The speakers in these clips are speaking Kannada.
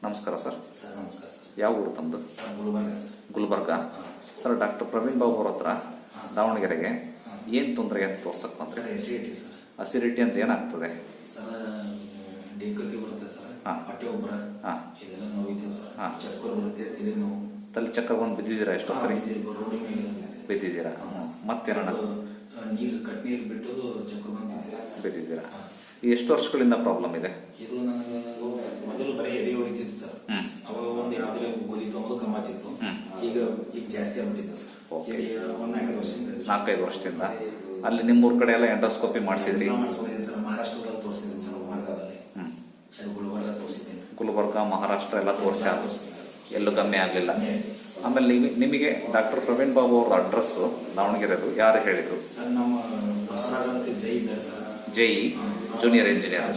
ನಮಸ್ಕಾರ ಸರ್. ಸರ್ ನಮಸ್ಕಾರ ಸರ್. ಯಾವ ಊರು ತಮ್ಮದು? Sir Gulbarga sir. Gulbarga. Sir doctor Praveen Babu ಅವ್ರ ಹತ್ರ ದಾವಣಗೆರೆಗೆ ಏನು ತೊಂದರೆ ಅಂತ ತೋರ್ಸಕ್ ಬಂದ್ರೆ? Sir acidity sir. ಅಸಿಡಿಟಿ ಅಂದ್ರೆ ಏನಾಗ್ತದೆ ಸರ್? ಡಿಂಕಕ್ಕೆ ಬರುತ್ತೆ ಸರ್, ಹೊಟ್ಟೆ ಒಬ್ಬರ ಇದೆಲ್ಲ ನೋವಿದೆ ಸರ್, ಚಕ್ಕರ್ ಬರುತ್ತೆ, ತಲೆ ನೋವು, ತಲೆ ಚಕ್ರ ಬಂದು ಬಿದ್ದಿದ್ದೀರಾ? ಎಷ್ಟು ಸರಿ ರೋಡಿ ಮೇಲೆ ಬಿದ್ದಿದ್ದೀರಾ? ಮತ್ತೇನ ನೀರು ಕಟ್ ನೀರು ಬಿಟ್ಟು ಚಕ್ಕರ್ ಬಂದಿದೆ ಬಿದ್ದಿದ್ದೀರಾ? ಎಷ್ಟು ವರ್ಷಗಳಿಂದ ಪ್ರಾಬ್ಲಮ್ ಇದೆ ಇದು? ನನಗೆ ಮೊದಲು ಬರೀ ಎದೆ ಹೊರಿತಿತ್ತು ಸರ್. ಅವಾಗ ಒಂದು ಯಾವ್ದಾರ ಗೋಲಿ ತೊಗೊಂಡು ಕಮ್ಮಾತಿತ್ತು. ಈಗ ಜಾಸ್ತಿ ಆಗ್ಬಿಟ್ಟಿದೆ ಸರ್. ಒಂದು 4-5 ವರ್ಷದಿಂದ. 4-5 ವರ್ಷದಿಂದ. ಅಲ್ಲಿ ನಿಮ್ಮೂರ್ ಕಡೆ ಎಲ್ಲ ಎಂಡೋಸ್ಕೋಪಿ ಮಾಡಿಸಿದ್ರಿ? ಮಾಡಿಸ್ಕೊಂಡಿದ್ದೀನಿ ಸರ್. ಮಹಾರಾಷ್ಟ್ರದಲ್ಲಿ ತೋರಿಸಿದ್ದೀನಿ ಸರ್, ಗುಲ್ಬರ್ಗದಲ್ಲಿ. ಗುಲ್ಬರ್ಗ ತೋರಿಸಿದ್ದೀನಿ. ಗುಲ್ಬರ್ಗ, ಮಹಾರಾಷ್ಟ್ರ ಎಲ್ಲ ತೋರಿಸಿ ಎಲ್ಲೂ ಕಮ್ಮಿ ಆಗಲಿಲ್ಲ. ಆಮೇಲೆ ನಿಮಗೆ ಡಾಕ್ಟರ್ ಪ್ರವೀಣ್ ಬಾಬು ಅವ್ರ ಅಡ್ರೆಸ್ ದಾವಣಗೆರೆದು ಯಾರು ಹೇಳಿದ್ರು? ಸರ್ ನಮ್ಮ ಬಸವರಾಜ್ ಅಂತ ಜೈ ಇದ್ದಾರೆ ಸರ್. ಜೈ ಜೂನಿಯರ್ ಇಂಜಿನಿಯರ್.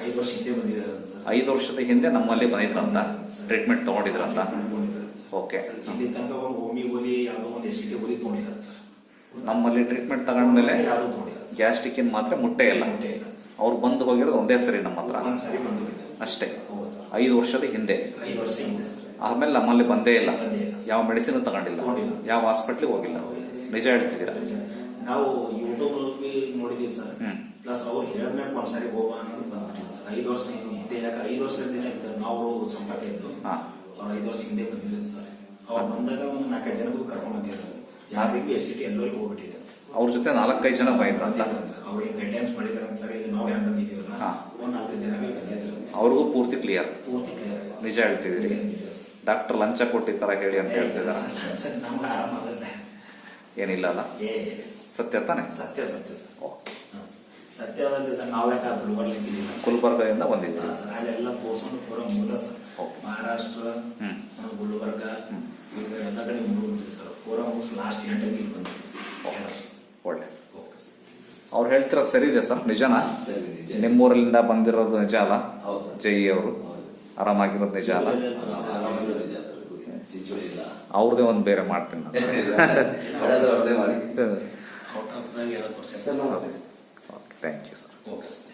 5 ವರ್ಷ ಹಿಂದೆ ಬಂದಿದ್ದಾರೆ ಸರ್. 5 ವರ್ಷದ ಹಿಂದೆ ನಮ್ಮಲ್ಲಿ ಬಂದಿದ್ರಂತ, ಟ್ರೀಟ್ಮೆಂಟ್ ತಗೊಂಡಿದ್ರಂತ. ಓಕೆ. ಇಲ್ಲಿ ತನಕ ಒಂದು ಓಮಿ ಗೋಲಿ ಯಾವುದೋ ಒಂದು ಎಸಿಡಿ ಗೋಲಿ ತಗೊಂಡಿಲ್ಲ ಸರ್. ನಮ್ಮಲ್ಲಿ ಟ್ರೀಟ್ಮೆಂಟ್ ತಗೊಂಡ್ಮೇಲೆ ಗ್ಯಾಸ್ಟ್ರಿಕ್ಕಿನ ಮಾತ್ರ ಮುಟ್ಟೆ ಇಲ್ಲ. ಅವ್ರು ಬಂದು ಹೋಗಿರೋದು ಒಂದೇ ಸರಿ ನಮ್ಮ ಹತ್ರ ಅಷ್ಟೇ, 5 ವರ್ಷದ ಹಿಂದೆ. ಆಮೇಲೆ ನಮ್ಮಲ್ಲಿ ಬಂದೇ ಇಲ್ಲ, ಯಾವ ಮೆಡಿಸಿನ್ ತಗೊಂಡಿಲ್ಲ, ಯಾವ ಹಾಸ್ಪಿಟ್ಲಿಗೆ ಹೋಗಿಲ್ಲ. ನಿಜ ಹೇಳ್ತಿದ್ದೀರಾ? ನಾವು ಯೂಟ್ಯೂಬ್ ನೋಡಿದೀವಿ ಸರ್. ಪ್ಲಸ್ ಅವ್ರು ಹೇಳಿದ್ಮ್ಯಾಗ ಒಂದ್ಸಾರಿ ಹೋಗೋ ಅನ್ನೋದು ಬಂದ್ಬಿಟ್ಟಿದೆ ಸರ್. 5 ವರ್ಷ ಹಿಂದೆ. ಯಾಕೆ 5 ವರ್ಷದ ದಿನ ಸರ್ ನಾವು ಸಂಪರ್ಕ ಇದ್ದು. ಅವ್ರು 5 ವರ್ಷ ಹಿಂದೆ ಬಂದಿದ್ದಾರೆ ಸರ್. ಅವ್ರು ಬಂದಾಗ ಒಂದು 4-5 ಜನಕ್ಕೂ ಕರ್ಕೊಂಡು ಬಂದಿದ್ದಾರೆ. ಯಾರಿಗೂ ಎಸಿಟಿ ಎಲ್ಲರಿಗೂ ಹೋಗ್ಬಿಟ್ಟಿದೆ. ಅವ್ರ ಜೊತೆ 4-5 ಜನ ಬಂದಿದ್ರಂತ. ಅವ್ರಿಗೆ ಗೈಡ್ಲೈನ್ಸ್ ಮಾಡಿದಾರೆ ಸರ್. ಈಗ ನಾವು ಹೆಂಗ್ ಬಂದಿದ್ದೀವಲ್ಲ, ಒಂದು 4 ಜನವೇ ಬಂದಿದ್ದಾರೆ. ಅವ್ರಿಗೂ ಪೂರ್ತಿ ಕ್ಲಿಯರ್. ನಿಜ ನಿಜ ಹೇಳ್ತಿದ್ದೀರಿ? ಡಾಕ್ಟರ್ ಲಂಚ ಕೊಟ್ಟಿರ್ತಾರ ಹೇಳಿ ಅಂತ ಹೇಳ್ತಿದಾರ? ನಮ್ಗೆ ಆರಾಮದಲ್ಲ, ಏನಿಲ್ಲ ಅಲ್ಲ? ಸತ್ಯ ತಾನೆ? ಸತ್ಯ ಸತ್ಯ ಸರ್. ಸತ್ಯವಂತೆ ಸರ್. ನಾವು ಯಾಕೆ ಗುಲ್ಬರ್ಗಿದ್ದೀವಿ, ಗುಲ್ಬರ್ಗದಿಂದ ಬಂದಿದ್ದೀವಿ ಸರ್. ಅಲ್ಲೆಲ್ಲ ತೋರ್ಸ್ಕೊಂಡು ಪೂರ ಮುಗಿದ ಸರ್. ಮಹಾರಾಷ್ಟ್ರ, ಗುಲ್ಬರ್ಗ, ಈಗ ಎಲ್ಲ ಕಡೆ ಮುಗಿದ್ಬಿಟ್ಟಿದೆ ಸರ್. ಪೂರ ಮುಗಿಸ್ ಲಾಸ್ಟ್ ಗಂಟೆಗೆ ಇಲ್ಲಿ ಬಂದಿದ್ದೀವಿ. ಒಳ್ಳೆ. ಅವ್ರು ಹೇಳ್ತಿರೋದು ಸರಿ ಇದೆ ಸರ್? ನಿಜನಾ? ನಿಮ್ಮೂರಲ್ಲಿಂದ ಬಂದಿರೋದು ನಿಜ ಅಲ್ಲ? ಜೈ ಅವರು ಆರಾಮಾಗಿರೋದು ನಿಜ ಅಲ್ಲ? ಅವ್ರದೇ ಒಂದು ಬೇರೆ ಮಾಡ್ತೀನಿ. Thank you sir. Okay sir.